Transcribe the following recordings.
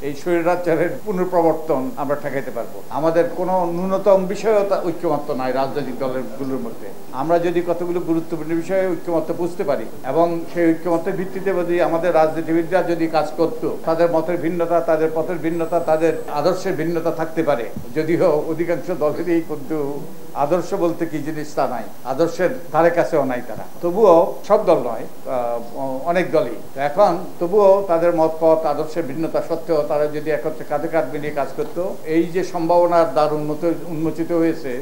এই স্বৈরাচারের পুনঃপ্রবর্তন আমরা ঠেকাইতে পারবো। আমাদের কোনো ন্যূনতম বিষয়ে ঐক্যমত্য নাই রাজনৈতিক দলগুলোর মধ্যে। আমরা যদি কতগুলো গুরুত্বপূর্ণ বিষয়ে ঐক্যমত্য বুঝতে পারি এবং সেই ঐক্যমত্যের ভিত্তিতে যদি আমাদের রাজনীতিবিদরা যদি কাজ করত, তাদের মতের ভিন্নতা, তাদের পথের ভিন্নতা, তাদের আদর্শের ভিন্নতা থাকতে পারে, যদিও অধিকাংশ দলেরই কিন্তু আদর্শ বলতে কি জিনিস তা নাই, আদর্শের ধারে কাছেও নাই তারা। তবুও সব দল নয়, অনেক দলই এখন তবুও তাদের মত পথ আদর্শের ভিন্নতা সত্ত্বেও তারা যদি একত্রে কাঁধে কাঁধ মিলিয়ে কাজ করতো, এই যে সম্ভাবনার দ্বার উন্মোচিত হয়েছে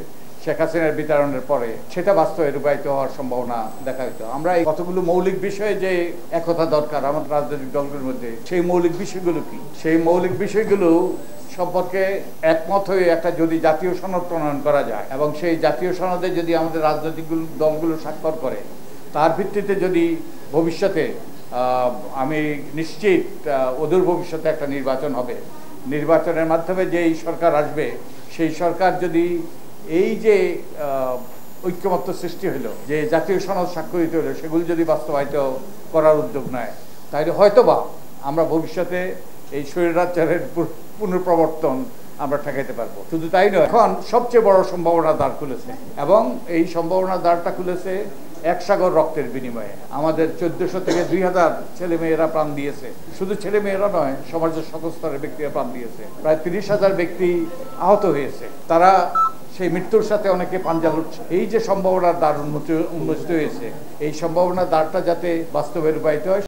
শেখ হাসিনার বিতরণের পরে, সেটা বাস্তবে রূপায়িত হওয়ার সম্ভাবনা দেখা যেত। আমরা এই কতগুলো মৌলিক বিষয়ে যে একতা দরকার আমাদের রাজনৈতিক দলগুলোর মধ্যে, সেই মৌলিক বিষয়গুলো কি, সেই মৌলিক বিষয়গুলো সম্পর্কে একমত হয়ে একটা যদি জাতীয় সনদ প্রণয়ন করা যায় এবং সেই জাতীয় সনদে যদি আমাদের রাজনৈতিক দলগুলো স্বাক্ষর করে, তার ভিত্তিতে যদি ভবিষ্যতে আমি নিশ্চিত অদূর ভবিষ্যতে একটা নির্বাচন হবে, নির্বাচনের মাধ্যমে যেই সরকার আসবে, সেই সরকার যদি এই যে ঐক্যমত্য সৃষ্টি হলো, যে জাতীয় সনদ স্বাক্ষরিত হলো, সেগুলি যদি বাস্তবায়িত করার উদ্যোগ নেয়, তাহলে হয়তোবা আমরা ভবিষ্যতে এই স্বৈরাচারের পুনঃপ্রবর্তন আমরা ঠেকাইতে পারবো। শুধু তাই নয়, এখন সবচেয়ে বড় সম্ভাবনা দ্বার খুলেছে এবং এই সম্ভাবনার দ্বারটা খুলেছে এক সাগর রক্তের বিনিময়ে। আমাদের 1400 থেকে 2000 ছেলে মেয়েরা প্রাণ দিয়েছে। শুধু ছেলে মেয়েরা নয়, সমাজের সকল স্তরের ব্যক্তিরা প্রাণ দিয়েছে। প্রায় 30,000 ব্যক্তি আহত হয়েছে। তারা সেই মৃত্যুর সাথে অনেকে পাঞ্জা লুটছে। এই যে সম্ভাবনার দ্বার উন্মোচিত হয়েছে, এই সম্ভাবনার দ্বারটা যাতে বাস্তবে রূপায়িত হয়।